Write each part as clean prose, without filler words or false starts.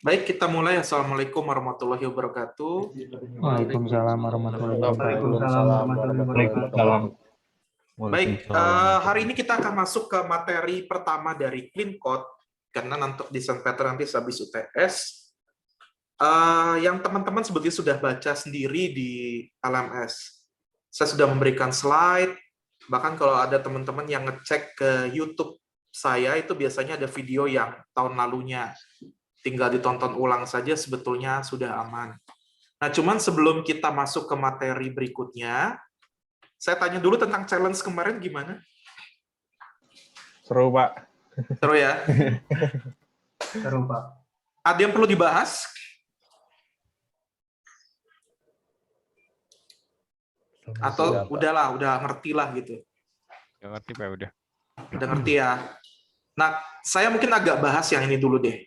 Baik, kita mulai. Assalamualaikum warahmatullahi wabarakatuh. Waalaikumsalam warahmatullahi wabarakatuh. Waalaikumsalam warahmatullahi wabarakatuh. Baik, hari ini kita akan masuk ke materi pertama dari Clean Code, karena untuk desain pattern nanti habis UTS. Yang teman-teman sebetulnya sudah baca sendiri di LMS. Saya sudah memberikan slide, bahkan kalau ada teman-teman yang ngecek ke YouTube saya, itu biasanya ada video yang tahun lalunya. Tinggal ditonton ulang saja, sebetulnya sudah aman. Nah, cuman sebelum kita masuk ke materi berikutnya, saya tanya dulu tentang challenge kemarin gimana? Seru, Pak. Seru ya? Seru, Pak. Ada yang perlu dibahas? Atau udahlah, udah ngerti lah gitu? Udah ngerti, Pak, udah. Udah ngerti ya? Nah, saya mungkin agak bahas yang ini dulu deh.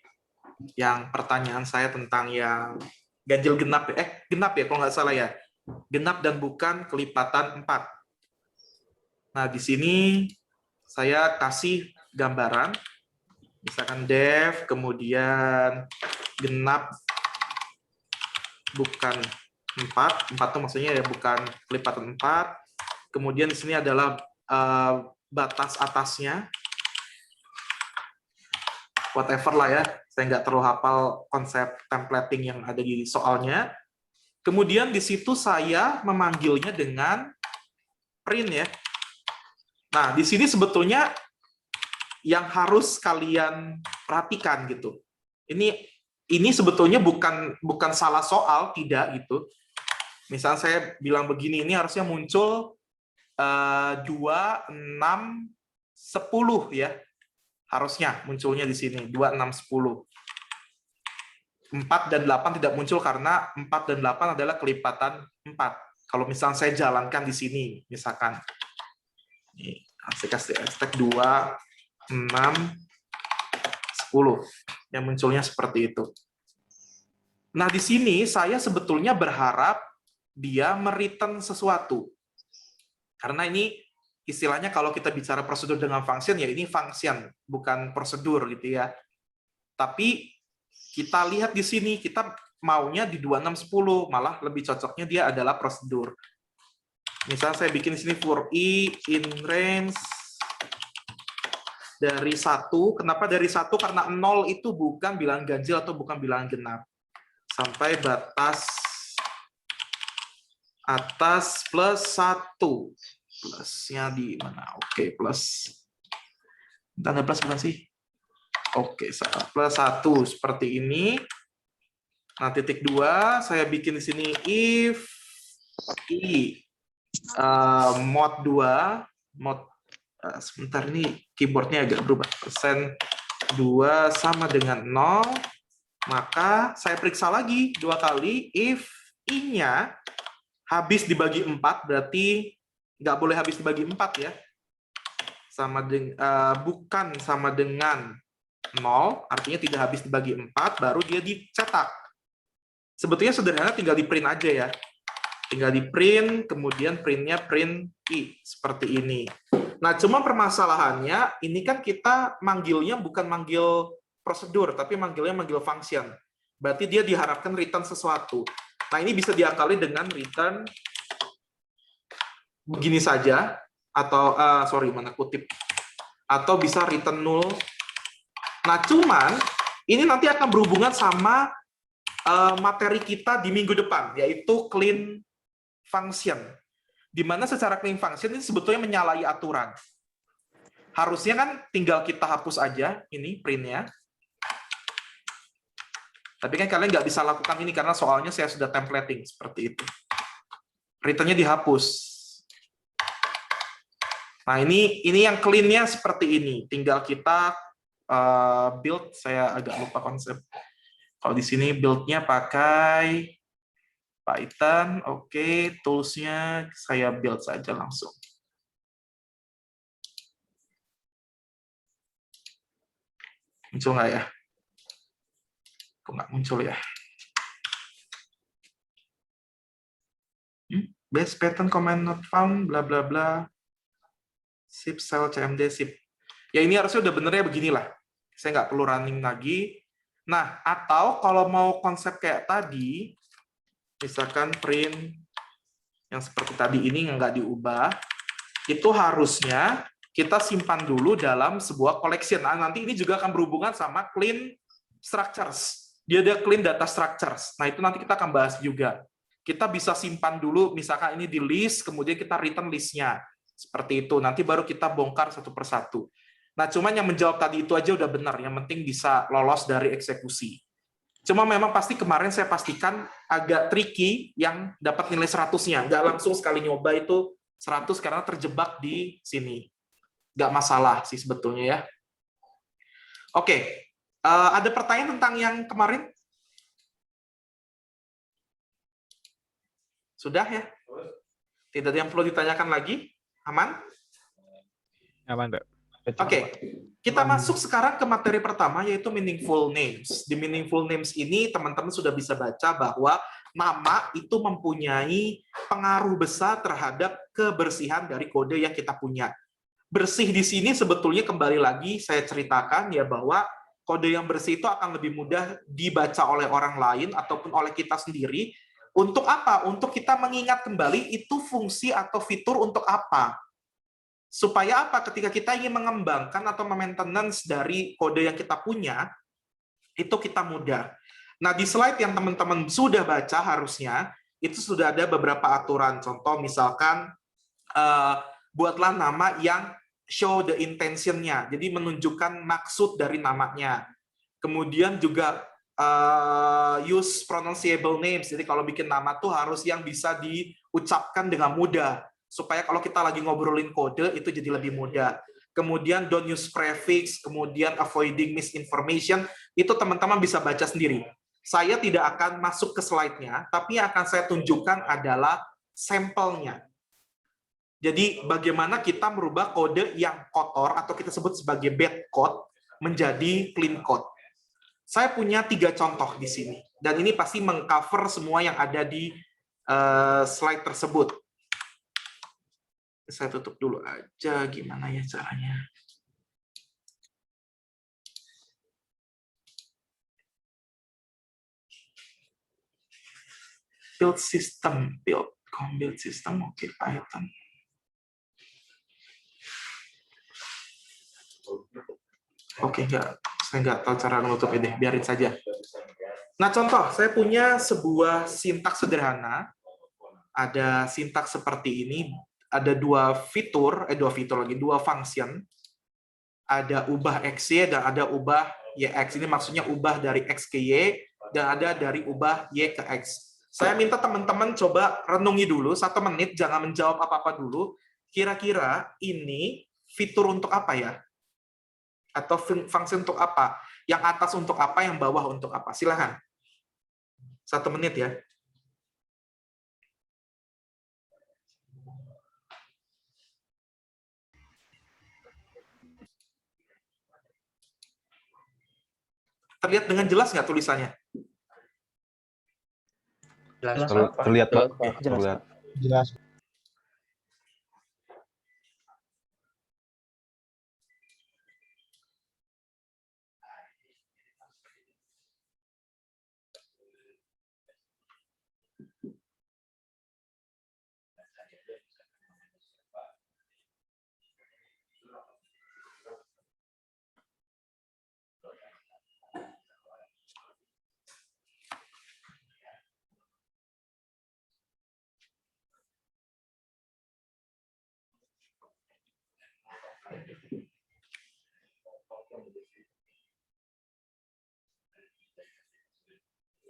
Yang pertanyaan saya tentang yang ganjil genap, genap ya kalau nggak salah ya. Genap dan bukan kelipatan 4. Nah, di sini saya kasih gambaran. Misalkan def, kemudian genap bukan 4. 4 itu maksudnya ya bukan kelipatan 4. Kemudian di sini adalah batas atasnya. Whatever lah ya, saya nggak terlalu hafal konsep templating yang ada di soalnya. Kemudian di situ saya memanggilnya dengan print ya. Nah, di sini sebetulnya yang harus kalian perhatikan gitu. Ini sebetulnya bukan salah soal, tidak gitu. Misal saya bilang begini, ini harusnya muncul 2, 6, 10 ya. Harusnya munculnya di sini 2, 6, 10. 4 dan 8 tidak muncul karena 4 dan 8 adalah kelipatan 4. Kalau misalnya saya jalankan di sini, misalkan. Nih, saya kasih hashtag 2, 6, 10. Yang munculnya seperti itu. Nah, di sini saya sebetulnya berharap dia mereturn sesuatu. Karena ini istilahnya kalau kita bicara prosedur dengan function, ya ini function, bukan prosedur gitu ya. Tapi kita lihat di sini, kita maunya di 2610, malah lebih cocoknya dia adalah prosedur. Misal saya bikin di sini for i in range dari 1. Kenapa dari 1? Karena 0 itu bukan bilangan ganjil atau bukan bilangan genap. Sampai batas atas plus 1. Plusnya di mana? Oke, plus. Tanda plus bukan sih? Oke, plus 1 seperti ini. Nah, titik 2, saya bikin di sini if i mod 2, sebentar ini keyboardnya agak berubah. Persen 2 sama dengan 0, maka saya periksa lagi 2 kali, if i-nya habis dibagi 4, berarti nggak boleh habis dibagi 4 ya. Bukan sama dengan 0, artinya tidak habis dibagi 4, baru dia dicetak. Sebetulnya sederhana, tinggal di print aja ya. Tinggal di print, kemudian printnya print i, seperti ini. Nah, cuma permasalahannya, ini kan kita manggilnya bukan manggil prosedur, tapi manggilnya manggil function. Berarti dia diharapkan return sesuatu. Nah, ini bisa diakali dengan return begini saja, atau, mana kutip, atau bisa return null. Nah, cuman ini nanti akan berhubungan sama materi kita di minggu depan, yaitu clean function. Di mana secara clean function ini sebetulnya menyalahi aturan. Harusnya kan tinggal kita hapus aja ini printnya. Tapi kan kalian nggak bisa lakukan ini karena soalnya saya sudah templating seperti itu. Returnnya dihapus. Nah, ini yang clean-nya seperti ini. Tinggal kita build, saya agak lupa konsep. Kalau di sini build-nya pakai Python, oke, tools-nya saya build saja langsung. Muncul nggak ya? Kok nggak muncul ya? Base pattern command not found, bla bla bla. Sip cell cmd sip. Ya ini harusnya udah benernya beginilah. Saya nggak perlu running lagi. Nah, atau kalau mau konsep kayak tadi, misalkan print yang seperti tadi ini nggak diubah, itu harusnya kita simpan dulu dalam sebuah collection. Nah, nanti ini juga akan berhubungan sama clean structures. Dia ada clean data structures. Nah, itu nanti kita akan bahas juga. Kita bisa simpan dulu, misalkan ini di list, kemudian kita return list-nya. Seperti itu. Nanti baru kita bongkar satu persatu. Nah, cuman yang menjawab tadi itu aja udah benar. Yang penting bisa lolos dari eksekusi. Cuma memang pasti kemarin saya pastikan agak tricky yang dapat nilai 100-nya. Nggak langsung sekali nyoba itu 100 karena terjebak di sini. Nggak masalah sih sebetulnya ya. Oke, ada pertanyaan tentang yang kemarin? Sudah ya? Tidak ada yang perlu ditanyakan lagi? Aman? Aman, Mbak. Oke, kita masuk sekarang ke materi pertama, yaitu meaningful names. Di meaningful names ini, teman-teman sudah bisa baca bahwa nama itu mempunyai pengaruh besar terhadap kebersihan dari kode yang kita punya. Bersih di sini sebetulnya kembali lagi saya ceritakan ya bahwa kode yang bersih itu akan lebih mudah dibaca oleh orang lain ataupun oleh kita sendiri. Untuk apa? Untuk kita mengingat kembali itu fungsi atau fitur untuk apa. Supaya apa? Ketika kita ingin mengembangkan atau maintenance dari kode yang kita punya, itu kita mudah. Nah, di slide yang teman-teman sudah baca harusnya, itu sudah ada beberapa aturan. Contoh misalkan, buatlah nama yang show the intention-nya, jadi menunjukkan maksud dari namanya. Kemudian juga use pronounceable names, jadi kalau bikin nama tuh harus yang bisa diucapkan dengan mudah, supaya kalau kita lagi ngobrolin kode, itu jadi lebih mudah. Kemudian don't use prefix, kemudian avoiding misinformation, itu teman-teman bisa baca sendiri. Saya tidak akan masuk ke slide-nya, tapi yang akan saya tunjukkan adalah sampelnya. Jadi bagaimana kita merubah kode yang kotor atau kita sebut sebagai bad code menjadi clean code. Saya punya 3 contoh di sini, dan ini pasti mengcover semua yang ada di slide tersebut. Saya tutup dulu aja, gimana ya caranya. Build system, build system, oke, Python. Oke, saya nggak tahu cara menutup ini, biarin saja. Nah, contoh, saya punya sebuah sintaks sederhana. Ada sintaks seperti ini, ada dua function. Ada ubah XY dan ada ubah YX. Ini maksudnya ubah dari X ke Y, dan ada dari ubah Y ke X. Saya minta teman-teman coba renungi dulu, 1 menit, jangan menjawab apa-apa dulu. Kira-kira ini fitur untuk apa ya? Atau fungsi untuk apa? Yang atas untuk apa, yang bawah untuk apa? Silakan. 1 menit ya. Terlihat dengan jelas nggak tulisannya? Jelas. Terlihat, Pak. Jelas. Terlihat.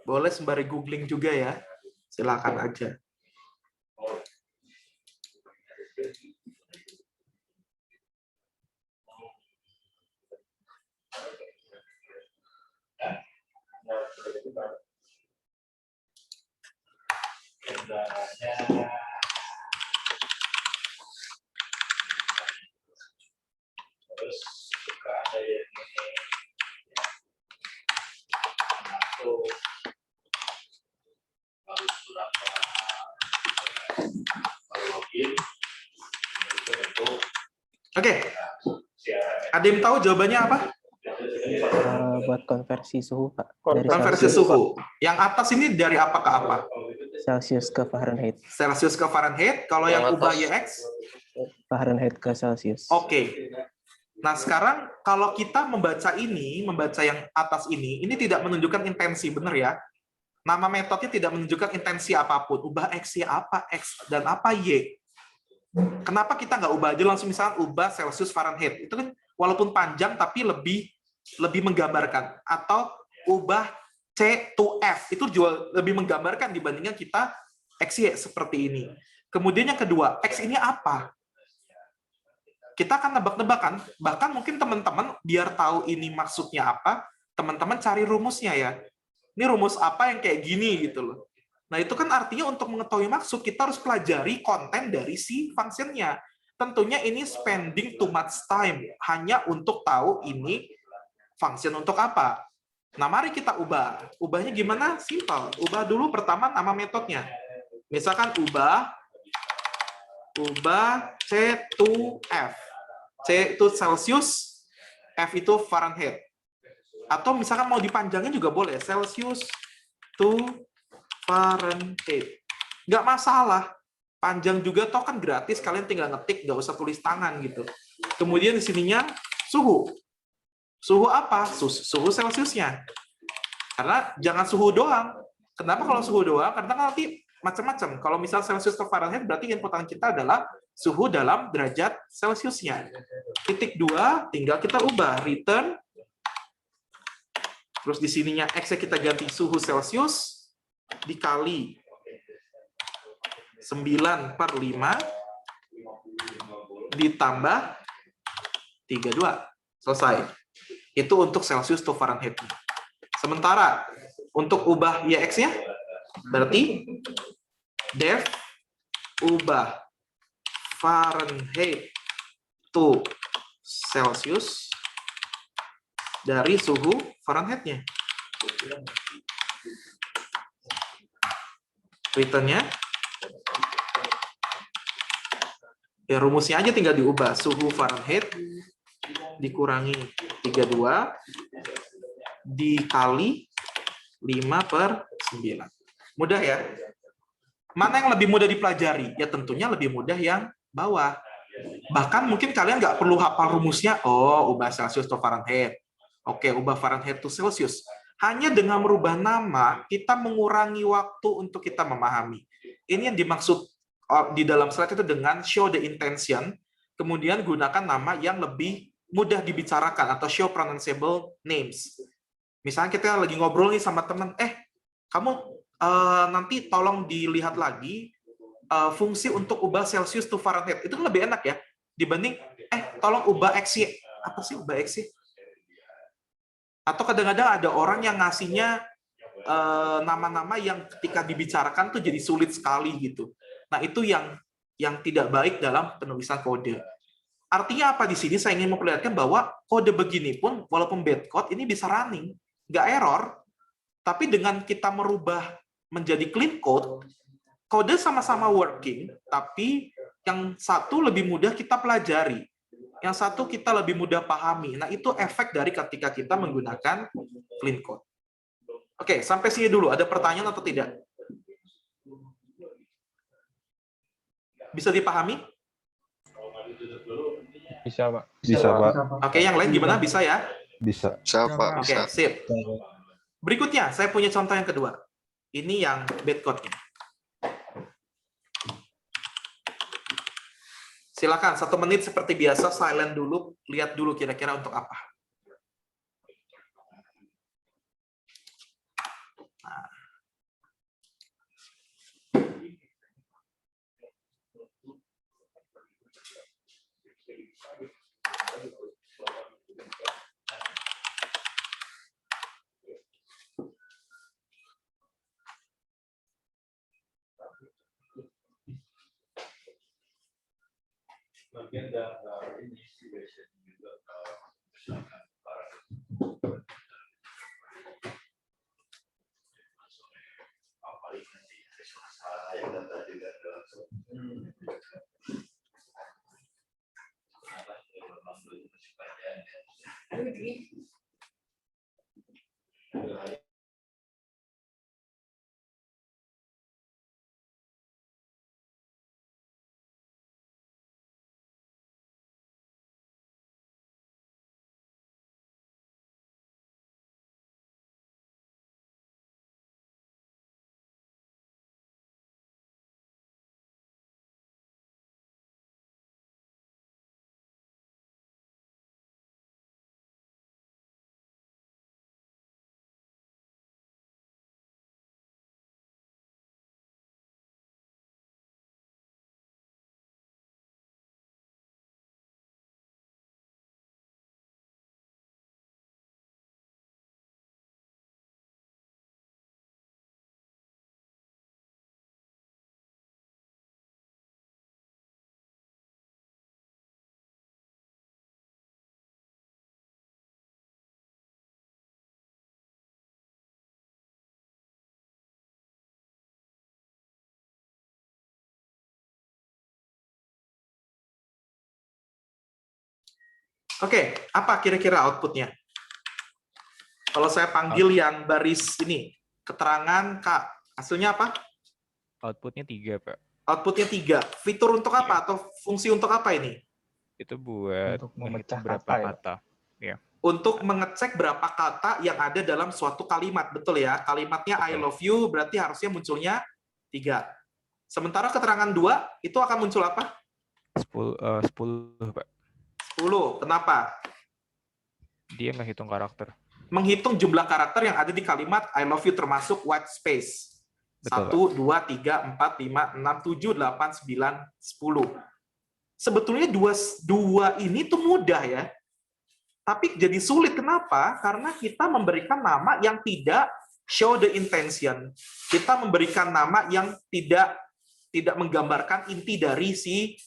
Boleh sembari googling juga ya. Silakan aja. Oke. Ada yang tahu jawabannya apa? Buat konversi suhu, Pak. Dari Konversi suhu. Yang atas ini dari apa ke apa? Celsius ke Fahrenheit. Celsius ke Fahrenheit. Kalau yang ubah YX? Fahrenheit ke Celsius. Oke. Nah, sekarang kalau kita membaca yang atas ini tidak menunjukkan intensi, benar ya? Nama metodenya tidak menunjukkan intensi apapun. Ubah X, Y apa? X dan apa? Y. Kenapa kita nggak ubah aja langsung misalnya ubah Celsius Fahrenheit? Itu kan walaupun panjang tapi lebih menggambarkan. Atau ubah C to F, itu juga lebih menggambarkan dibandingkan kita X, Y seperti ini. Kemudian yang kedua, X ini apa? Kita akan nebak-nebakan, bahkan mungkin teman-teman biar tahu ini maksudnya apa, teman-teman cari rumusnya ya. Ini rumus apa yang kayak gini gitu loh. Nah, itu kan artinya untuk mengetahui maksud, kita harus pelajari konten dari si fungsinya. Tentunya ini spending too much time, hanya untuk tahu ini function untuk apa. Nah, mari kita ubah. Ubahnya gimana? Simple. Ubah dulu pertama nama metodenya. Misalkan ubah C to F. C itu Celsius, F itu Fahrenheit. Atau misalkan mau dipanjangin juga boleh, Celsius to Fahrenheit. Nggak masalah. Panjang juga toh kan gratis, kalian tinggal ngetik, nggak usah tulis tangan gitu. Kemudian di sininya suhu. Suhu apa? Suhu Celsiusnya. Karena jangan suhu doang. Kenapa kalau suhu doang? Karena nanti macam-macam. Kalau misal Celsius ke Fahrenheit, berarti inputan kita adalah suhu dalam derajat Celsiusnya. Titik 2, tinggal kita ubah. Return. Terus di sininya X-nya kita ganti suhu Celsius dikali 9/5 ditambah 32. Selesai. Itu untuk Celsius to Fahrenheit. Sementara untuk ubah YX-nya, berarti def ubah Fahrenheit to Celsius dari suhu Fahrenheit-nya. Return-nya, ya rumusnya aja tinggal diubah. Suhu Fahrenheit dikurangi 32 dikali 5/9. Mudah ya? Mana yang lebih mudah dipelajari? Ya tentunya lebih mudah yang bawah. Bahkan mungkin kalian nggak perlu hafal rumusnya. Oh, ubah Celsius to Fahrenheit. Oke, ubah Fahrenheit to Celsius. Hanya dengan merubah nama, kita mengurangi waktu untuk kita memahami. Ini yang dimaksud di dalam slide itu dengan show the intention, kemudian gunakan nama yang lebih mudah dibicarakan atau show pronounceable names. Misalnya kita lagi ngobrol nih sama teman, kamu nanti tolong dilihat lagi fungsi untuk ubah Celsius to Fahrenheit. Itu lebih enak ya, dibanding, tolong ubah X, Y. Apa sih ubah X, Y? Atau kadang-kadang ada orang yang ngasihnya nama-nama yang ketika dibicarakan tuh jadi sulit sekali gitu. Nah, itu yang tidak baik dalam penulisan kode. Artinya apa di sini? Saya ingin memperlihatkan bahwa kode begini pun, walaupun bad code, ini bisa running. Nggak error, tapi dengan kita merubah menjadi clean code, kode sama-sama working, tapi yang satu lebih mudah kita pelajari. Yang satu kita lebih mudah pahami. Nah, itu efek dari ketika kita menggunakan clean code. Oke, sampai sini dulu. Ada pertanyaan atau tidak? Bisa dipahami? Bisa, Pak. Bisa, Pak. Oke, yang lain gimana? Bisa ya? Bisa. Bisa, Pak. Oke, sip. Berikutnya, saya punya contoh yang kedua. Ini yang bad code-nya. Silakan, 1 menit seperti biasa, silent dulu, lihat dulu kira-kira untuk apa. Bagian dari ini juga Oke, apa kira-kira outputnya? Kalau saya panggil yang baris ini, keterangan K, hasilnya apa? Outputnya 3, Pak. Outputnya 3. Fitur untuk apa? Atau fungsi untuk apa ini? Itu buat Untuk menghitung memecah berapa kata, ya? kata. Ya. Untuk mengecek berapa kata yang ada dalam suatu kalimat, betul ya? Kalimatnya I love you, berarti harusnya munculnya 3. Sementara keterangan 2, itu akan muncul apa? 10, Pak. 10. Kenapa? Dia nggak hitung karakter. Menghitung jumlah karakter yang ada di kalimat I love you termasuk white space. Betul, 1, 2, 3, 4, 5, 6, 7, 8, 9, 10. Sebetulnya dua ini tuh mudah ya. Tapi jadi sulit. Kenapa? Karena kita memberikan nama yang tidak show the intention. Kita memberikan nama yang tidak menggambarkan inti dari si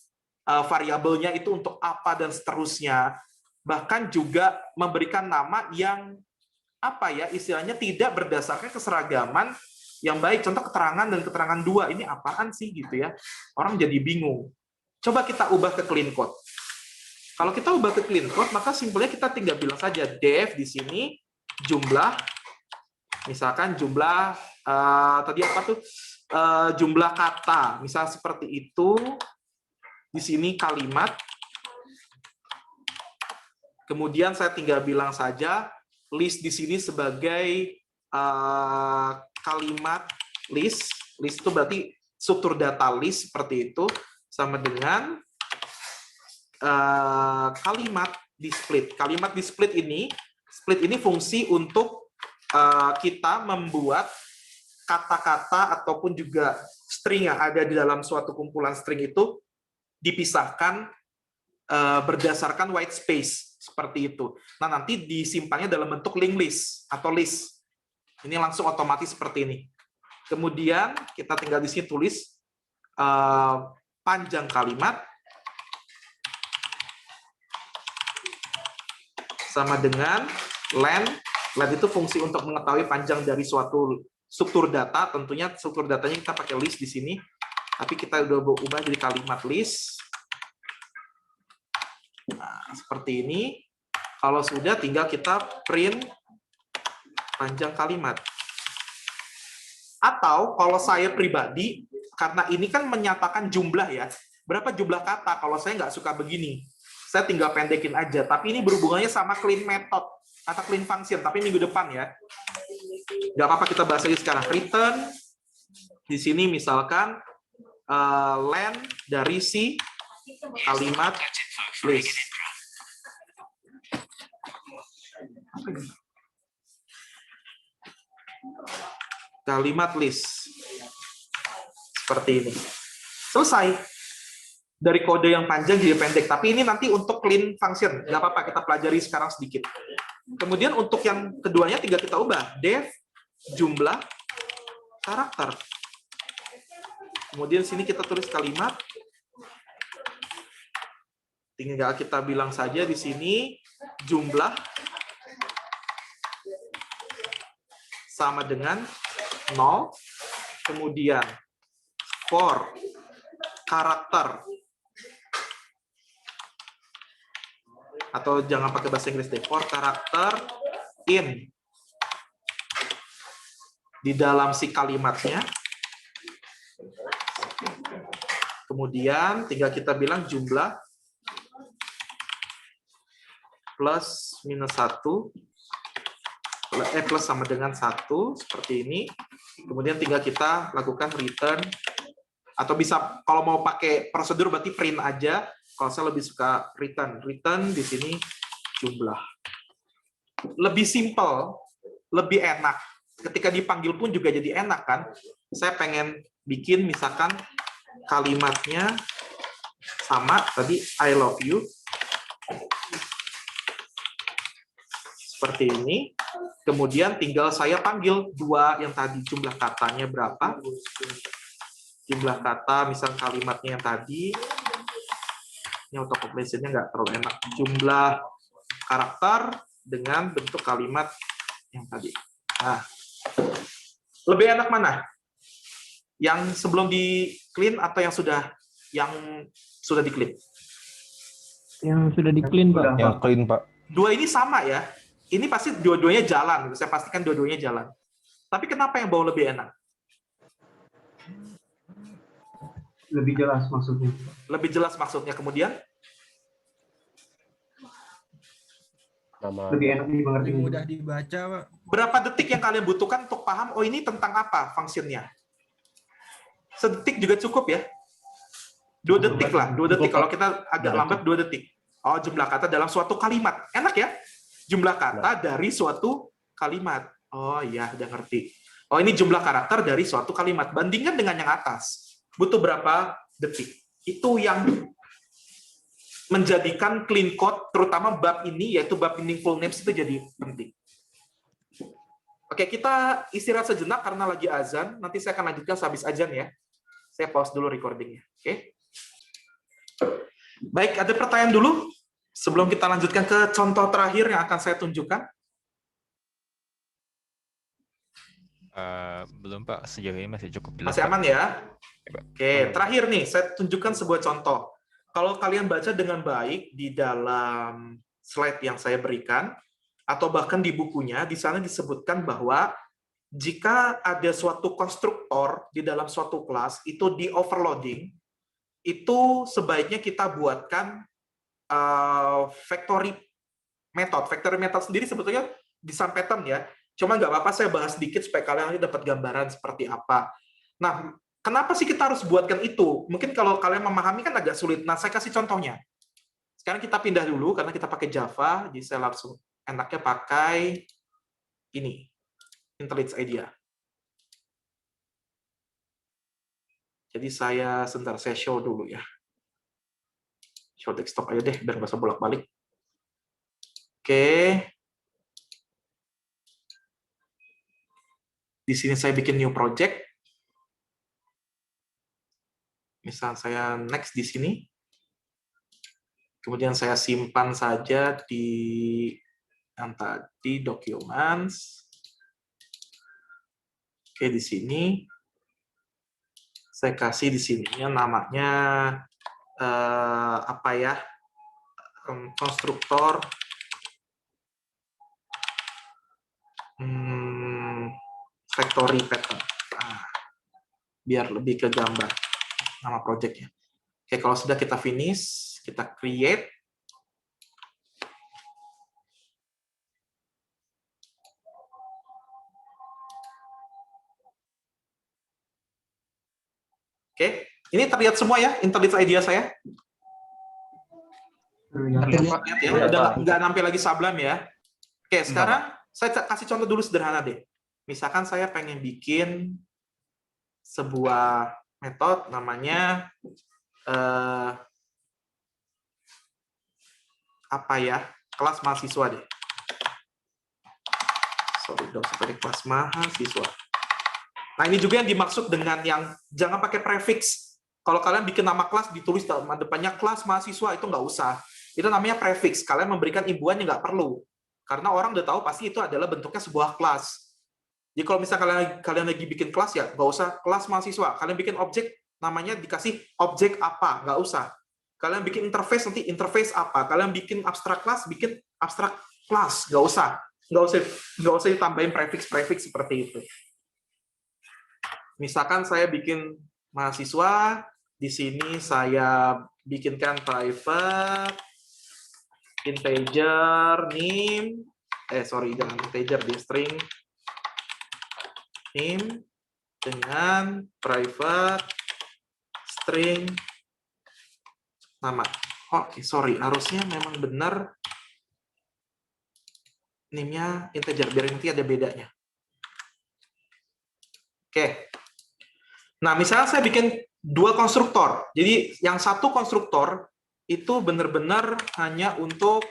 variabelnya itu untuk apa dan seterusnya. Bahkan juga memberikan nama yang apa ya, istilahnya tidak berdasarkan keseragaman yang baik. Contoh keterangan dan keterangan 2 ini apaan sih gitu ya. Orang jadi bingung. Coba kita ubah ke clean code. Kalau kita ubah ke clean code, maka simpelnya kita tinggal bilang saja def di sini jumlah, misalkan jumlah tadi apa tuh, jumlah kata, misal seperti itu. Di sini kalimat. Kemudian saya tinggal bilang saja list di sini sebagai kalimat list. List itu berarti struktur data list seperti itu, sama dengan kalimat di split. Kalimat di split ini fungsi untuk kita membuat kata-kata ataupun juga string yang ada di dalam suatu kumpulan string itu dipisahkan berdasarkan white space seperti itu. Nah, nanti disimpannya dalam bentuk linked list atau list. Ini langsung otomatis seperti ini. Kemudian kita tinggal di sini tulis panjang kalimat sama dengan length. Length itu fungsi untuk mengetahui panjang dari suatu struktur data. Tentunya struktur datanya kita pakai list di sini. Tapi kita udah ubah jadi kalimat list. Nah, seperti ini. Kalau sudah, tinggal kita print panjang kalimat. Atau kalau saya pribadi, karena ini kan menyatakan jumlah ya. Berapa jumlah kata? Kalau saya nggak suka begini, saya tinggal pendekin aja. Tapi ini berhubungannya sama clean method atau clean function. Tapi minggu depan ya. Nggak apa-apa, kita bahas aja sekarang. Return. Di sini misalkan length dari si kalimat list. Kalimat list. Seperti ini. Selesai. Dari kode yang panjang jadi pendek. Tapi ini nanti untuk clean function. Nggak apa-apa, kita pelajari sekarang sedikit. Kemudian untuk yang keduanya tinggal kita ubah. Def jumlah karakter. Kemudian sini kita tulis kalimat. Tinggal kita bilang saja di sini jumlah sama dengan 0. Kemudian for karakter, atau jangan pakai bahasa Inggris deh, for karakter in di dalam si kalimatnya. Kemudian tinggal kita bilang jumlah plus minus 1, plus sama dengan 1, seperti ini. Kemudian tinggal kita lakukan return, atau bisa kalau mau pakai prosedur berarti print aja. Kalau saya lebih suka return. Return di sini jumlah. Lebih simple, lebih enak. Ketika dipanggil pun juga jadi enak kan. Saya pengen bikin misalkan kalimatnya sama tadi I love you. Seperti ini. Kemudian tinggal saya panggil dua yang tadi jumlah katanya berapa. Jumlah kata, misal kalimatnya yang tadi. Ini auto completion-nya nggak terlalu enak. Jumlah karakter dengan bentuk kalimat yang tadi. Nah, lebih enak mana? Yang sebelum di clean atau yang sudah di clean? Yang sudah di clean, Pak. Yang clean, Pak. Dua ini sama ya. Ini pasti dua-duanya jalan. Saya pastikan dua-duanya jalan. Tapi kenapa yang bawah lebih enak? Lebih jelas maksudnya. Lebih jelas maksudnya. Kemudian? Lebih enak dimengerti. Lebih mudah dibaca, Pak. Berapa detik yang kalian butuhkan untuk paham, oh ini tentang apa fungsinya? Sedetik juga cukup ya? 2 detik lah, 2 detik. Kalau kita agak lambat, 2 detik. Oh, jumlah kata dalam suatu kalimat. Enak ya? Jumlah kata dari suatu kalimat. Oh iya, udah ngerti. Oh, ini jumlah karakter dari suatu kalimat. Bandingkan dengan yang atas. Butuh berapa detik? Itu yang menjadikan clean code, terutama bab ini, yaitu bab meaningful names, itu jadi penting. Oke, kita istirahat sejenak karena lagi azan. Nanti saya akan lanjutkan sehabis azan ya. Saya pause dulu recordingnya. Oke. Baik, ada pertanyaan dulu sebelum kita lanjutkan ke contoh terakhir yang akan saya tunjukkan. Belum Pak, sejauh ini masih cukup jelas. Masih Pak. aman ya? Pak. Oke, terakhir nih, saya tunjukkan sebuah contoh. Kalau kalian baca dengan baik di dalam slide yang saya berikan, atau bahkan di bukunya, di sana disebutkan bahwa jika ada suatu konstruktor di dalam suatu kelas, itu di overloading, itu sebaiknya kita buatkan factory method. Factory method sendiri sebetulnya di some pattern ya. Cuma nggak apa-apa saya bahas sedikit supaya kalian nanti dapat gambaran seperti apa. Nah, kenapa sih kita harus buatkan itu? Mungkin kalau kalian memahami kan agak sulit. Nah, saya kasih contohnya. Sekarang kita pindah dulu karena kita pakai Java, jadi saya langsung enaknya pakai ini, IntelliJ IDEA. Jadi saya show dulu ya. Show desktop aja deh, biar nggak usah bolak-balik. Oke. Di sini saya bikin new project. Misal saya next di sini. Kemudian saya simpan saja di yang tadi documents. Oke, di sini saya kasih di sininya namanya apa ya? Konstruktor factory pattern. Biar lebih ke gambar nama projectnya. Oke, kalau sudah kita finish, kita create. Oke, ini terlihat semua ya, IntelliJ IDEA saya? Lihat ya, udah nggak nampil lagi Sublime ya. Oke, sekarang saya kasih contoh dulu sederhana deh. Misalkan saya pengen bikin sebuah metode namanya apa ya? Kelas mahasiswa deh. Sorry dong, seperti kelas mahasiswa. Nah, ini juga yang dimaksud dengan yang jangan pakai prefix. Kalau kalian bikin nama kelas ditulis depannya kelas mahasiswa, itu nggak usah. Itu namanya prefix. Kalian memberikan imbuhan yang nggak perlu. Karena orang udah tahu pasti itu adalah bentuknya sebuah kelas. Jadi kalau misalnya kalian lagi bikin kelas ya, nggak usah kelas mahasiswa. Kalian bikin objek, namanya dikasih objek apa, nggak usah. Kalian bikin interface, nanti interface apa. Kalian bikin abstrak kelas, bikin abstrak kelas, nggak usah. Nggak usah ditambahin prefix seperti itu. misalkan saya bikin mahasiswa, di sini saya bikinkan private integer name, jangan integer, di string name dengan private string nama. Oke, sorry, harusnya memang benar name-nya integer, biar nanti ada bedanya. Oke. Nah, misalnya saya bikin dua konstruktor. Jadi, yang satu konstruktor itu benar-benar hanya untuk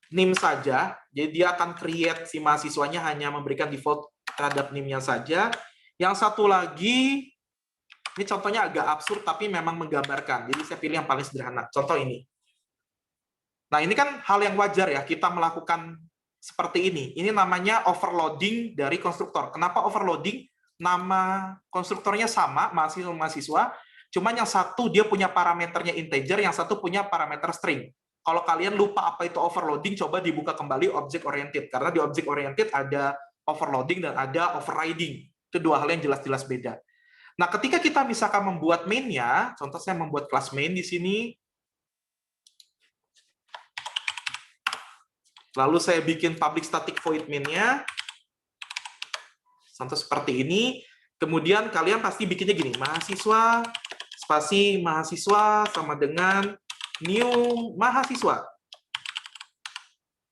name saja. Jadi, dia akan create si mahasiswanya hanya memberikan default terhadap name-nya saja. Yang satu lagi, ini contohnya agak absurd, tapi memang menggambarkan. Jadi, saya pilih yang paling sederhana. Contoh ini. Nah, ini kan hal yang wajar ya, kita melakukan seperti ini. Ini namanya overloading dari konstruktor. Kenapa overloading? Nama konstruktornya sama, mahasiswa, cuman yang satu dia punya parameternya integer, yang satu punya parameter string. Kalau kalian lupa apa itu overloading, coba dibuka kembali object oriented. Karena di object oriented ada overloading dan ada overriding. Itu dua hal yang jelas-jelas beda. Nah, ketika kita misalkan membuat main-nya, contoh saya membuat kelas main di sini, lalu saya bikin public static void main-nya, contoh seperti ini. Kemudian kalian pasti bikinnya gini, mahasiswa, spasi mahasiswa sama dengan new mahasiswa.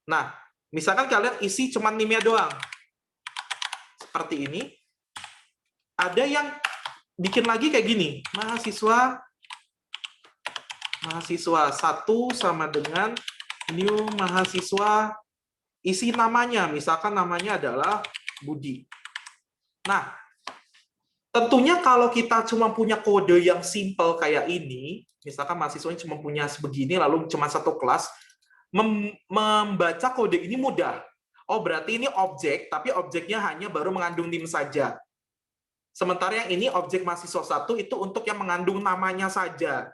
Nah, misalkan kalian isi cuma name-nya doang. Seperti ini. Ada yang bikin lagi kayak gini, mahasiswa 1 sama dengan new mahasiswa, isi namanya, misalkan namanya adalah Budi. Nah, tentunya kalau kita cuma punya kode yang simple kayak ini, misalkan mahasiswanya cuma punya sebegini, lalu cuma satu kelas, membaca kode ini mudah. Oh, berarti ini objek, tapi objeknya hanya baru mengandung name saja. Sementara yang ini objek mahasiswa 1 itu untuk yang mengandung namanya saja.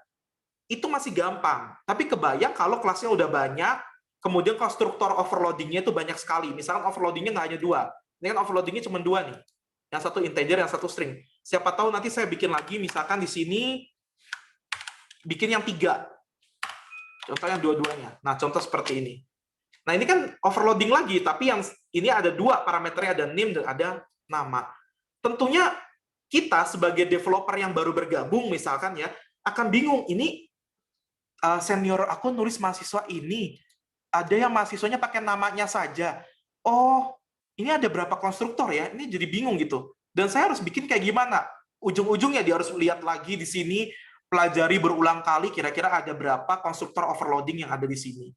Itu masih gampang. Tapi kebayang kalau kelasnya udah banyak, kemudian konstruktor overloading-nya itu banyak sekali. Misalkan overloading-nya nggak hanya 2. Ini kan overloading-nya cuma 2 nih. Yang satu integer, yang satu string. Siapa tahu nanti saya bikin lagi, misalkan di sini, bikin yang 3. Contoh yang dua-duanya. Nah, contoh seperti ini. Nah, ini kan overloading lagi, tapi yang ini ada 2 parameternya, ada name dan ada nama. Tentunya kita sebagai developer yang baru bergabung, misalkan ya, akan bingung, ini senior aku nulis mahasiswa ini, ada yang mahasiswanya pakai namanya saja. Oh, ini ada berapa konstruktor ya? Ini jadi bingung gitu. Dan saya harus bikin kayak gimana? Ujung-ujungnya dia harus lihat lagi di sini, pelajari berulang kali kira-kira ada berapa konstruktor overloading yang ada di sini.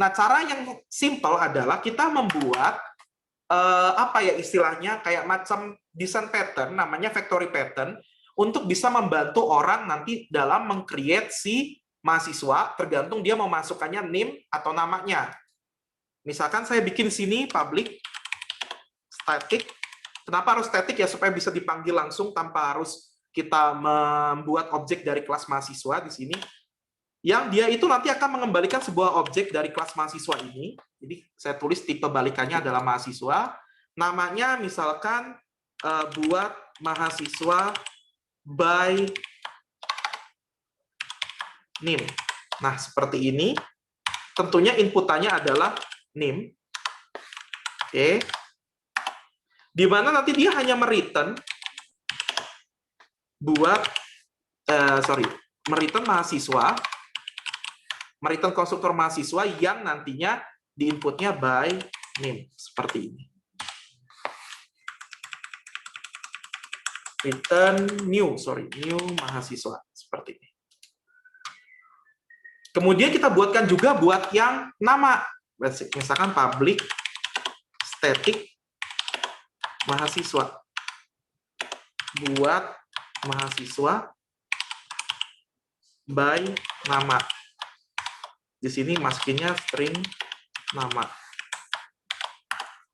Nah, cara yang simple adalah kita membuat apa ya istilahnya, kayak macam desain pattern, namanya factory pattern, untuk bisa membantu orang nanti dalam meng-create si mahasiswa, tergantung dia mau masukkannya name atau namanya. Misalkan saya bikin sini public static. Kenapa harus static ya? Supaya bisa dipanggil langsung tanpa harus kita membuat objek dari kelas mahasiswa di sini. Yang dia itu nanti akan mengembalikan sebuah objek dari kelas mahasiswa ini. Jadi saya tulis tipe balikannya adalah mahasiswa. Namanya misalkan buat mahasiswa by name. Nah, seperti ini. Tentunya inputannya adalah name. Oke. Di mana nanti dia hanya mereturn buat mereturn mahasiswa, mereturn konstruktor mahasiswa yang nantinya di inputnya by name seperti ini. Return new mahasiswa seperti ini. Kemudian kita buatkan juga buat yang nama, misalkan public static mahasiswa, buat mahasiswa by nama. Di sini masukinnya string nama.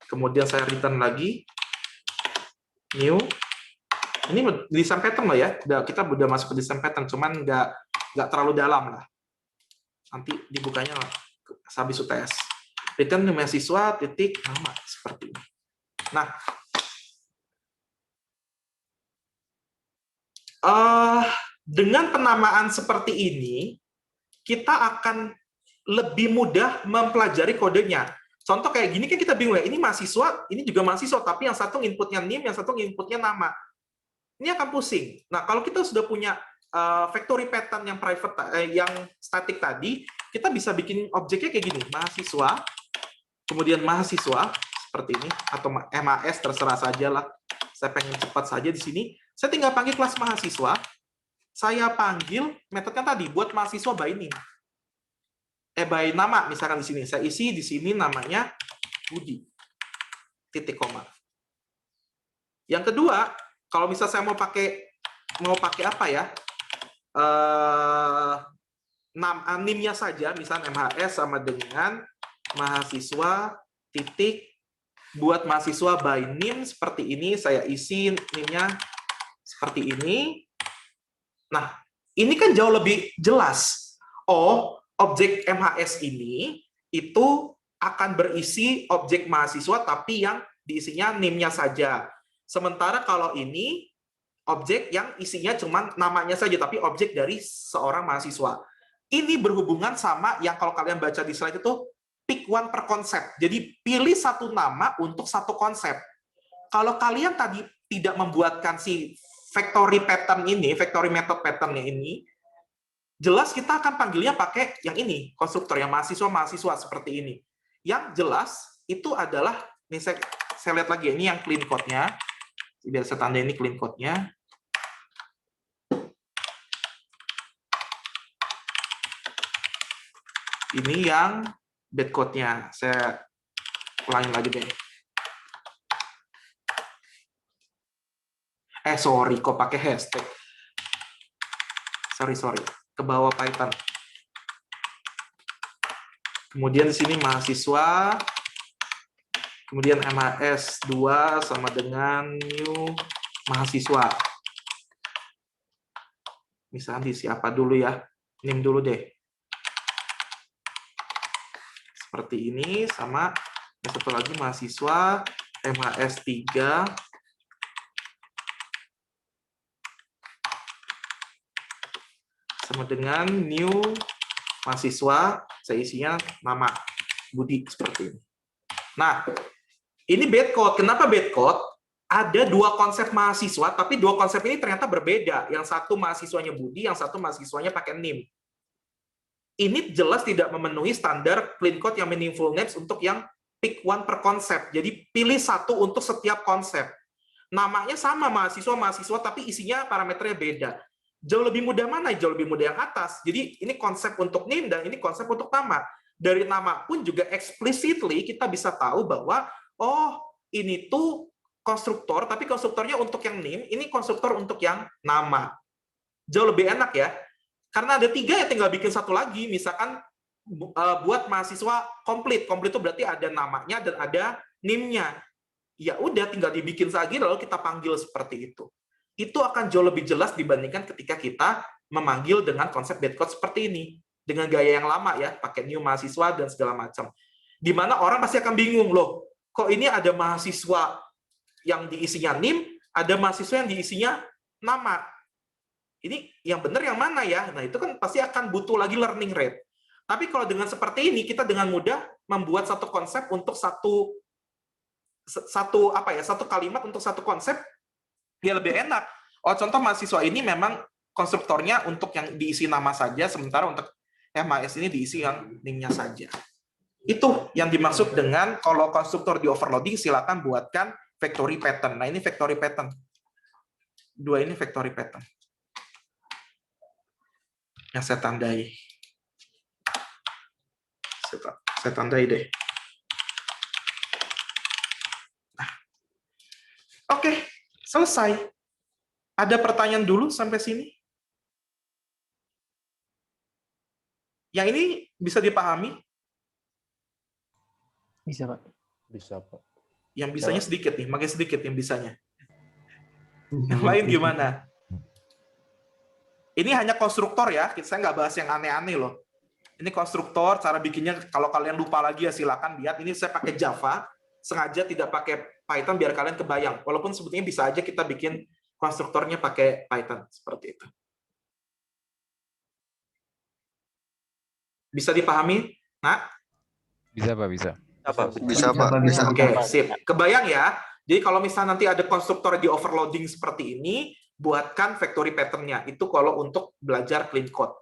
Kemudian saya return lagi new. Ini desain pattern loh ya. Kita udah masuk ke desain pattern, cuman nggak terlalu dalam lah. Nanti dibukanya habis UTS. Return mahasiswa titik nama seperti ini. Nah, Dengan penamaan seperti ini, kita akan lebih mudah mempelajari kodenya. Contoh kayak gini kan kita bingung ya, ini mahasiswa, ini juga mahasiswa, tapi yang satu inputnya NIM, yang satu inputnya nama. Ini akan pusing. Nah, kalau kita sudah punya factory pattern yang private, yang static tadi, kita bisa bikin objeknya kayak gini, mahasiswa, kemudian mahasiswa, seperti ini, atau MAS, terserah saja lah. Saya pengen cepat saja di sini. Saya tinggal panggil kelas mahasiswa, saya panggil metodenya tadi buat mahasiswa by name. By nama misalkan di sini. Saya isi di sini namanya Budi. Titik koma. Yang kedua, kalau misal saya mau pakai apa ya? NIM-nya saja, misalnya MHS sama dengan mahasiswa titik buat mahasiswa by NIM seperti ini, saya isi NIM-nya seperti ini. Nah, ini kan jauh lebih jelas. Oh, objek MHS ini itu akan berisi objek mahasiswa, tapi yang diisinya NIM-nya saja. Sementara kalau ini, objek yang isinya cuma namanya saja, tapi objek dari seorang mahasiswa. Ini berhubungan sama yang kalau kalian baca di slide itu, pick one per konsep. Jadi, pilih satu nama untuk satu konsep. Kalau kalian tadi tidak membuatkan si factory pattern ini, factory method pattern-nya ini, jelas kita akan panggilnya pakai yang ini, konstruktor yang mahasiswa-mahasiswa seperti ini. Yang jelas itu adalah, ini saya lihat lagi, ini yang clean code-nya. Biar saya tanda ini clean code-nya. Ini yang bad code-nya. Saya ulangin lagi deh. Sorry, kok pakai hashtag. Sorry. Ke bawah Python. Kemudian di sini mahasiswa. Kemudian MHS 2 sama dengan new mahasiswa. Misalnya di siapa dulu ya? NIM dulu deh. Seperti ini, sama satu lagi mahasiswa MHS 3. Sama dengan new mahasiswa, saya isinya nama Budi seperti ini. Nah, ini bad code. Kenapa bad code? Ada dua konsep mahasiswa, tapi dua konsep ini ternyata berbeda. Yang satu mahasiswanya Budi, yang satu mahasiswanya pakai NIM. Ini jelas tidak memenuhi standar clean code yang meaningful names untuk yang pick one per konsep. Jadi pilih satu untuk setiap konsep. Namanya sama mahasiswa-mahasiswa, tapi isinya parameternya beda. Jauh lebih mudah mana? Jauh lebih mudah yang atas. Jadi ini konsep untuk NIM dan ini konsep untuk nama. Dari nama pun juga explicitly kita bisa tahu bahwa oh, ini tuh konstruktor, tapi konstruktornya untuk yang NIM, ini konstruktor untuk yang nama. Jauh lebih enak ya. Karena ada 3 ya, tinggal bikin satu lagi. Misalkan buat mahasiswa komplit. Komplit itu berarti ada namanya dan ada NIM-nya. Ya udah, tinggal dibikin lagi lalu kita panggil seperti itu. Itu akan jauh lebih jelas dibandingkan ketika kita memanggil dengan konsep bad code seperti ini. Dengan gaya yang lama ya, pakai new mahasiswa dan segala macam. Di mana orang pasti akan bingung, loh, kok ini ada mahasiswa yang diisinya NIM, ada mahasiswa yang diisinya nama. Ini yang benar yang mana ya? Nah, itu kan pasti akan butuh lagi learning rate. Tapi kalau dengan seperti ini, kita dengan mudah membuat satu konsep untuk satu kalimat untuk satu konsep, dia lebih enak. Oh, contoh mahasiswa ini memang konstruktornya untuk yang diisi nama saja, sementara untuk MHS ini diisi yang NIM-nya saja. Itu yang dimaksud dengan kalau konstruktor di overloading, silakan buatkan factory pattern. Nah, ini factory pattern. Dua ini factory pattern. Yang saya tandai. Saya tandai deh. Nah. Oke, selesai. Ada pertanyaan dulu sampai sini? Yang ini bisa dipahami? Bisa, Pak. Bisa, Pak. Yang bisanya sedikit nih, makin sedikit yang bisanya. Yang lain gimana? Ini hanya konstruktor ya, saya nggak bahas yang aneh-aneh loh. Ini konstruktor, cara bikinnya kalau kalian lupa lagi ya silakan lihat. Ini saya pakai Java, sengaja tidak pakai Python biar kalian kebayang. Walaupun sebetulnya bisa aja kita bikin konstruktornya pakai Python seperti itu. Bisa dipahami? Nah, Bisa, Pak, bisa. Bisa, Pak. Bisa. oke, sip. Kebayang ya? Jadi kalau misalnya nanti ada konstruktor di overloading seperti ini, buatkan factory pattern-nya. Itu kalau untuk belajar clean code.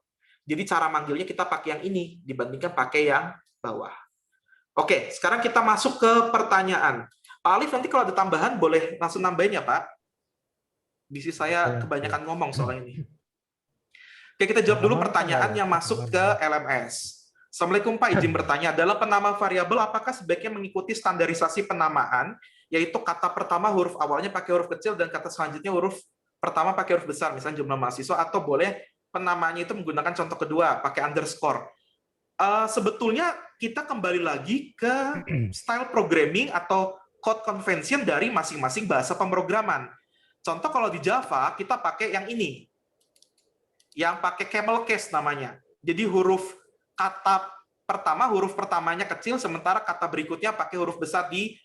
Jadi cara manggilnya kita pakai yang ini dibandingkan pakai yang bawah. Oke, sekarang kita masuk ke pertanyaan. Pak Alif, nanti kalau ada tambahan boleh langsung nambahin ya, Pak? Bisi saya kebanyakan ngomong soal ini. Oke, kita jawab dulu pertanyaan yang masuk ke LMS. Assalamualaikum Pak, izin bertanya. Dalam penama variabel, apakah sebaiknya mengikuti standarisasi penamaan, yaitu kata pertama huruf awalnya pakai huruf kecil dan kata selanjutnya huruf pertama pakai huruf besar, misalnya jumlah mahasiswa, atau boleh penamaannya itu menggunakan contoh kedua, pakai underscore. Sebetulnya kita kembali lagi ke style programming atau code convention dari masing-masing bahasa pemrograman. Contoh kalau di Java, kita pakai yang ini. Yang pakai camel case namanya. Jadi huruf kata pertama, huruf pertamanya kecil, sementara kata berikutnya pakai huruf besar di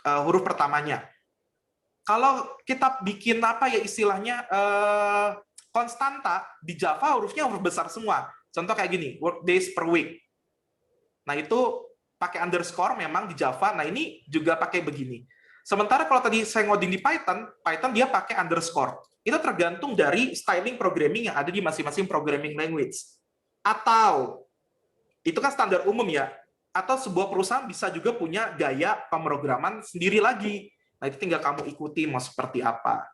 huruf pertamanya. Kalau kita bikin apa ya istilahnya konstanta, di Java hurufnya huruf besar semua. Contoh kayak gini, work days per week. Nah itu pakai underscore memang di Java, nah ini juga pakai begini. Sementara kalau tadi saya ngoding di Python, Python dia pakai underscore. Itu tergantung dari styling programming yang ada di masing-masing programming language. Atau, itu kan standar umum ya, atau sebuah perusahaan bisa juga punya gaya pemrograman sendiri lagi. Nah itu tinggal kamu ikuti mau seperti apa.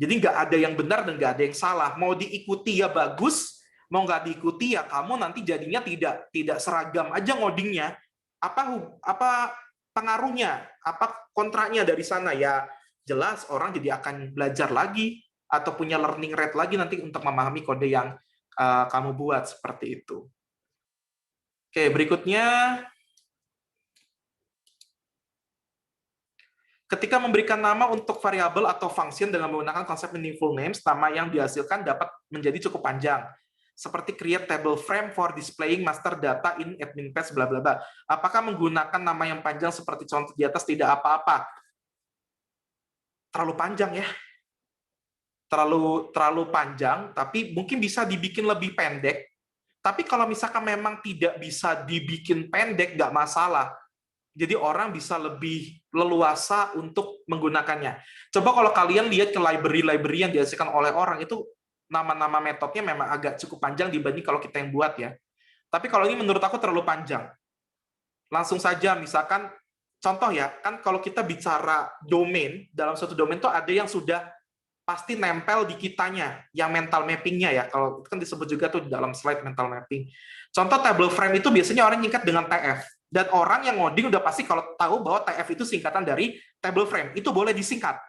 Jadi nggak ada yang benar dan nggak ada yang salah. Mau diikuti ya bagus, mau nggak diikuti ya kamu nanti jadinya tidak seragam aja ngodingnya. Apa pengaruhnya, apa kontraknya dari sana ya jelas orang jadi akan belajar lagi atau punya learning rate lagi nanti untuk memahami kode yang kamu buat seperti itu. Oke, berikutnya ketika memberikan nama untuk variabel atau function dengan menggunakan konsep meaningful names, nama yang dihasilkan dapat menjadi cukup panjang. Seperti create table frame for displaying master data in admin page, bla bla bla. Apakah menggunakan nama yang panjang seperti contoh di atas tidak apa-apa? Terlalu panjang ya. Terlalu panjang, tapi mungkin bisa dibikin lebih pendek. Tapi kalau misalkan memang tidak bisa dibikin pendek, nggak masalah. Jadi orang bisa lebih leluasa untuk menggunakannya. Coba kalau kalian lihat ke library-library yang dihasilkan oleh orang, itu nama-nama metodenya memang agak cukup panjang dibanding kalau kita yang buat ya. Tapi kalau ini menurut aku terlalu panjang. Langsung saja misalkan, contoh ya, kan kalau kita bicara domain, dalam suatu domain itu ada yang sudah pasti nempel di kitanya, yang mental mapping-nya ya. Kalau itu kan disebut juga tuh dalam slide mental mapping. Contoh table frame itu biasanya orang nyingkat dengan TF. Dan orang yang ngoding udah pasti kalau tahu bahwa TF itu singkatan dari table frame. Itu boleh disingkat.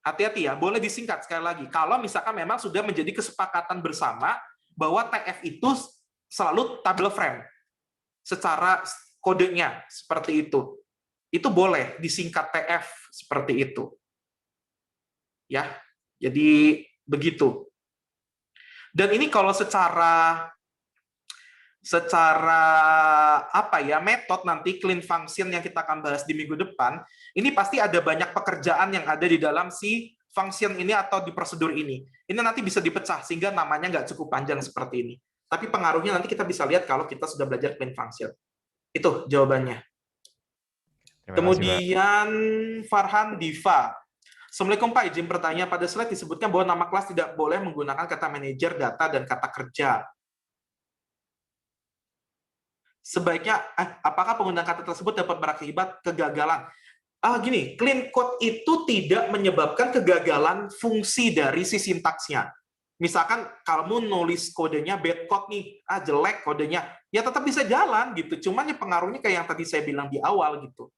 Hati-hati ya, boleh disingkat sekali lagi. Kalau misalkan memang sudah menjadi kesepakatan bersama bahwa TF itu selalu table frame. Secara kodenya seperti itu. Itu boleh disingkat TF seperti itu. Ya, jadi begitu. Dan ini kalau secara apa ya metode nanti clean function yang kita akan bahas di minggu depan, ini pasti ada banyak pekerjaan yang ada di dalam si function ini atau di prosedur ini. Ini nanti bisa dipecah sehingga namanya nggak cukup panjang seperti ini. Tapi pengaruhnya nanti kita bisa lihat kalau kita sudah belajar clean function. Itu jawabannya. Kemudian Farhan Diva. Assalamualaikum Pak, izin bertanya, pada slide disebutkan bahwa nama kelas tidak boleh menggunakan kata manajer, data, dan kata kerja. Sebaiknya, apakah penggunaan kata tersebut dapat berakibat kegagalan? Gini, clean code itu tidak menyebabkan kegagalan fungsi dari si sintaksnya. Misalkan kamu nulis kodenya bad code nih, jelek kodenya, ya tetap bisa jalan gitu. Cuman yang pengaruhnya kayak yang tadi saya bilang di awal gitu.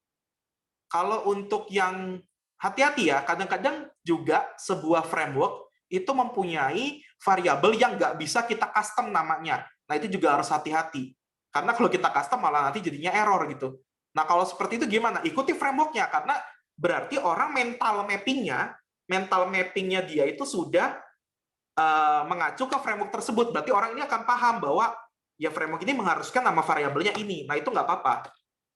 Kalau untuk yang hati-hati ya, kadang-kadang juga sebuah framework itu mempunyai variabel yang nggak bisa kita custom namanya. Nah itu juga harus hati-hati. Karena kalau kita custom malah nanti jadinya error gitu. Nah kalau seperti itu gimana? Ikuti framework-nya, karena berarti orang mental mapping-nya dia itu sudah mengacu ke framework tersebut. Berarti orang ini akan paham bahwa ya framework ini mengharuskan nama variabelnya ini. Nah itu nggak apa-apa,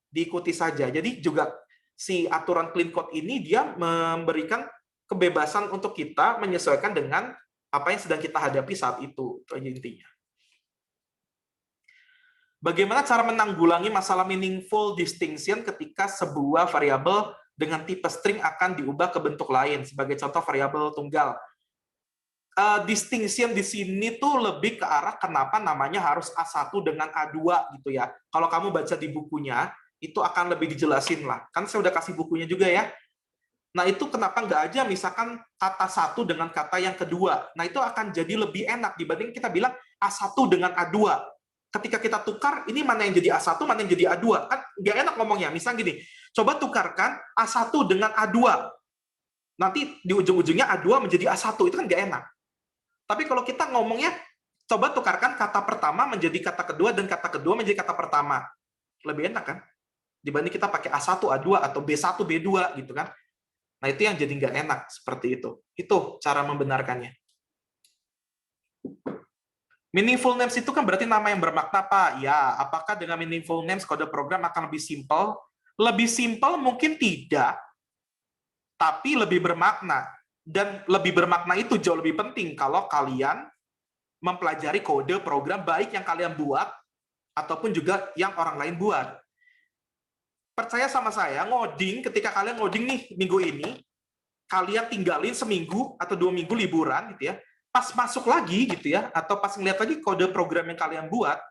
diikuti saja. Jadi juga si aturan clean code ini dia memberikan kebebasan untuk kita menyesuaikan dengan apa yang sedang kita hadapi saat itu. Itu aja intinya. Bagaimana cara menanggulangi masalah meaningful distinction ketika sebuah variabel dengan tipe string akan diubah ke bentuk lain, sebagai contoh variabel tunggal. Distinction di sini tuh lebih ke arah kenapa namanya harus A1 dengan A2 gitu ya. Kalau kamu baca di bukunya, itu akan lebih dijelasin lah. Kan saya udah kasih bukunya juga ya. Nah, itu kenapa nggak aja misalkan kata satu dengan kata yang kedua. Nah, itu akan jadi lebih enak dibanding kita bilang A1 dengan A2. Ketika kita tukar, ini mana yang jadi A1, mana yang jadi A2. Kan nggak enak ngomongnya. Misal gini, coba tukarkan A1 dengan A2. Nanti di ujung-ujungnya A2 menjadi A1. Itu kan nggak enak. Tapi kalau kita ngomongnya, coba tukarkan kata pertama menjadi kata kedua dan kata kedua menjadi kata pertama. Lebih enak kan? Dibanding kita pakai A1, A2, atau B1, B2 gitu kan. Nah, itu yang jadi nggak enak, seperti itu. Itu cara membenarkannya. Meaningful names itu kan berarti nama yang bermakna, Pak. Ya, apakah dengan meaningful names kode program akan lebih simpel? Lebih simpel mungkin tidak, tapi lebih bermakna. Dan lebih bermakna itu jauh lebih penting kalau kalian mempelajari kode program baik yang kalian buat, ataupun juga yang orang lain buat. Percaya sama saya, ngoding, ketika kalian ngoding nih minggu ini, kalian tinggalin seminggu atau 2 minggu liburan gitu ya, pas masuk lagi gitu ya, atau pas ngeliat lagi kode program yang kalian buat,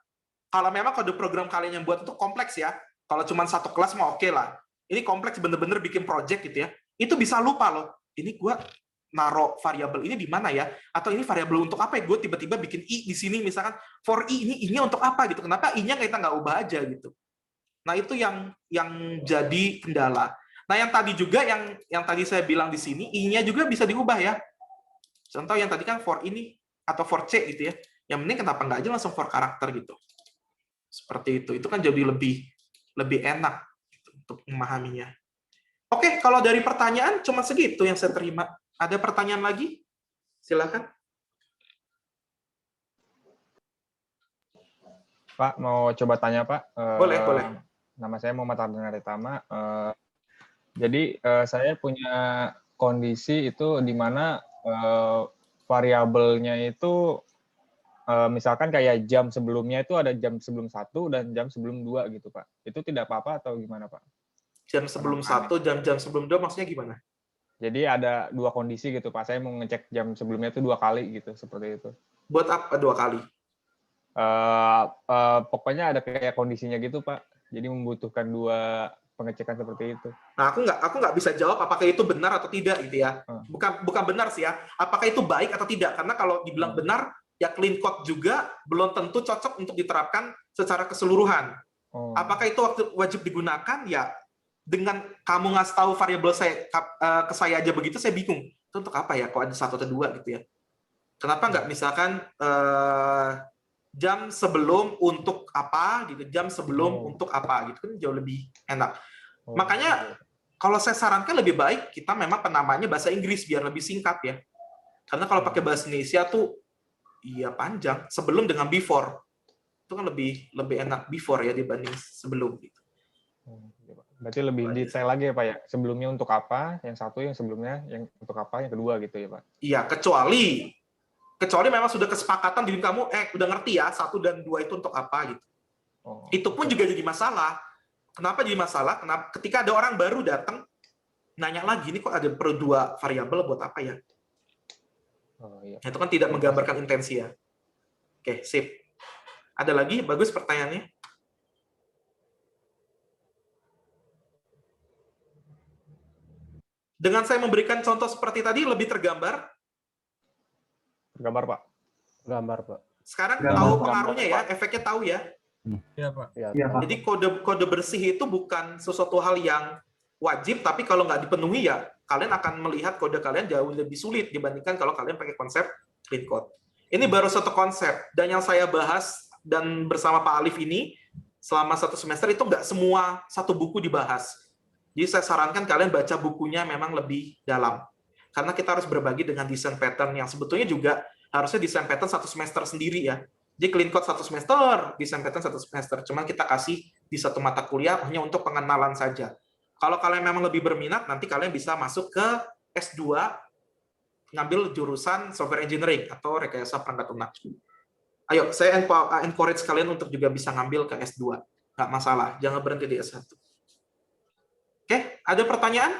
kalau memang kode program kalian yang buat itu kompleks ya, kalau cuma satu kelas mah oke lah. Ini kompleks bener-bener bikin project gitu ya, itu bisa lupa loh, ini gua naruh variabel ini di mana ya? Atau ini variabel untuk apa ya? Gue tiba-tiba bikin i di sini misalkan for i ini i-nya untuk apa gitu? Kenapa i-nya kita nggak ubah aja gitu? Nah, itu yang jadi kendala. Nah, yang tadi juga yang tadi saya bilang di sini i-nya juga bisa diubah ya. Contoh yang tadi kan for ini atau for c gitu ya. Yang penting kenapa nggak aja langsung for karakter gitu. Seperti itu. Itu kan jadi lebih enak gitu, untuk memahaminya. Oke, kalau dari pertanyaan cuma segitu yang saya terima. Ada pertanyaan lagi? Silakan. Pak, mau coba tanya, Pak? Boleh. Nama saya Muhammad Ardan Aritama. Jadi, saya punya kondisi itu di mana variabelnya itu, misalkan kayak jam sebelumnya itu ada jam sebelum 1 dan jam sebelum 2 gitu, Pak. Itu tidak apa-apa atau gimana, Pak? Jam sebelum 1, jam sebelum 2 maksudnya gimana? Jadi ada 2 kondisi gitu, Pak. Saya mau ngecek jam sebelumnya itu 2 kali gitu, seperti itu. Buat apa 2 kali? Pokoknya ada kayak kondisinya gitu, Pak. Jadi membutuhkan 2 pengecekan seperti itu. Nah, aku nggak bisa jawab apakah itu benar atau tidak gitu ya. Bukan benar sih ya. Apakah itu baik atau tidak? Karena kalau dibilang benar, ya clean code juga belum tentu cocok untuk diterapkan secara keseluruhan. Apakah itu wajib digunakan? Ya, dengan kamu ngasih tahu variabel saya ke saya aja begitu, saya bingung. Itu untuk apa ya? Kok ada 1 atau 2 gitu ya? Kenapa nggak misalkan jam sebelum untuk apa gitu, jam sebelum untuk apa gitu, kan jauh lebih enak. Makanya kalau saya sarankan lebih baik kita memang penamanya bahasa Inggris biar lebih singkat ya. Karena kalau pakai bahasa Indonesia tuh iya panjang, sebelum dengan before. Itu kan lebih enak before ya dibanding sebelum gitu. Berarti lebih detail lagi ya, Pak ya. Sebelumnya untuk apa, yang satu, yang sebelumnya yang untuk apa, yang kedua gitu ya, Pak. Iya, kecuali memang sudah kesepakatan diri kamu udah ngerti ya 1 dan 2 itu untuk apa gitu. Itu pun juga jadi masalah. Kenapa jadi masalah? Kenapa ketika ada orang baru datang nanya lagi, ini kok ada perlu 2 variabel buat apa ya? Iya. Itu kan tidak menggambarkan intensi ya. Oke, sip. Ada lagi? Bagus pertanyaannya. Dengan saya memberikan contoh seperti tadi lebih tergambar? Tergambar, Pak. Gambar, Pak. Sekarang tahu pengaruhnya ya, efeknya tahu ya. Iya, Pak. Iya, Pak. Jadi kode bersih itu bukan sesuatu hal yang wajib, tapi kalau nggak dipenuhi ya kalian akan melihat kode kalian jauh lebih sulit dibandingkan kalau kalian pakai konsep clean code. Ini baru satu konsep, dan yang saya bahas dan bersama Pak Alif ini selama 1 semester itu nggak semua satu buku dibahas. Jadi saya sarankan kalian baca bukunya memang lebih dalam. Karena kita harus berbagi dengan desain pattern yang sebetulnya juga harusnya desain pattern 1 semester sendiri ya. Jadi clean code 1 semester, desain pattern 1 semester. Cuman kita kasih di 1 mata kuliah hanya untuk pengenalan saja. Kalau kalian memang lebih berminat, nanti kalian bisa masuk ke S2 ngambil jurusan software engineering atau rekayasa perangkat lunak. Ayo, saya encourage kalian untuk juga bisa ngambil ke S2. Nggak masalah, jangan berhenti di S1. Oke, ada pertanyaan?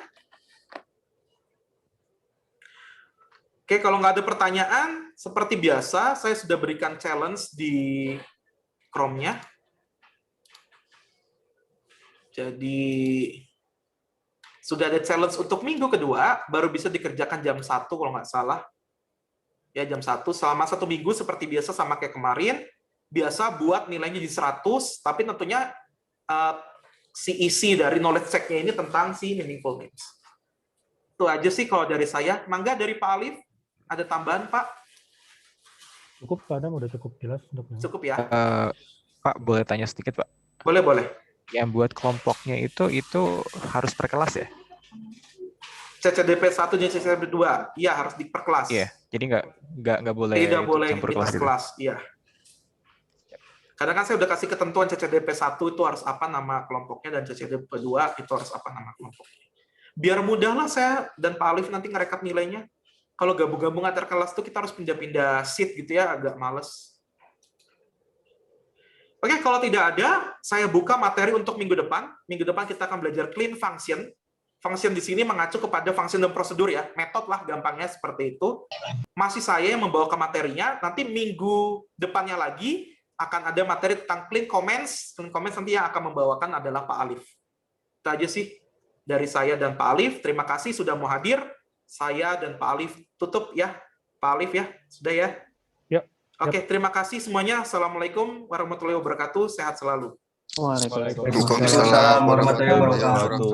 Oke, kalau nggak ada pertanyaan, seperti biasa, saya sudah berikan challenge di Chrome-nya. Jadi, sudah ada challenge untuk minggu kedua, baru bisa dikerjakan jam 1 kalau nggak salah. Ya, jam 1. Selama 1 minggu seperti biasa sama kayak kemarin, biasa buat nilainya di 100, tapi tentunya si isi dari knowledge check-nya ini tentang si meaningful names. Itu aja sih kalau dari saya. Mangga dari Pak Alif, ada tambahan, Pak? Cukup, Pak Adam, udah cukup jelas untuknya. Cukup ya? Pak, boleh tanya sedikit, Pak? Boleh, boleh. Yang buat kelompoknya itu harus per kelas ya? CCDP 1 dan CCDP 2, iya harus di per kelas. Iya, jadi nggak boleh Tidak boleh campur di kelas gitu. kelas, iya. Kadang kan saya udah kasih ketentuan CCDP 1 itu harus apa nama kelompoknya, dan CCDP 2 itu harus apa nama kelompoknya. Biar mudah lah saya dan Pak Alif nanti ngerekap nilainya. Kalau gabung-gabung antar kelas tuh kita harus pindah-pindah sheet gitu ya, agak males. Oke, kalau tidak ada, saya buka materi untuk minggu depan. Minggu depan kita akan belajar clean function. Function di sini mengacu kepada function dan prosedur ya. Metode lah gampangnya seperti itu. Masih saya yang membawa ke materinya. Nanti minggu depannya lagi akan ada materi tentang clean comments. Clean comments nanti yang akan membawakan adalah Pak Alif. Itu aja sih dari saya dan Pak Alif. Terima kasih sudah mau hadir. Saya dan Pak Alif tutup ya. Pak Alif ya, sudah ya? Oke, terima kasih semuanya. Assalamualaikum warahmatullahi wabarakatuh. Sehat selalu. Waalaikumsalam. Waalaikumsalam warahmatullahi wabarakatuh.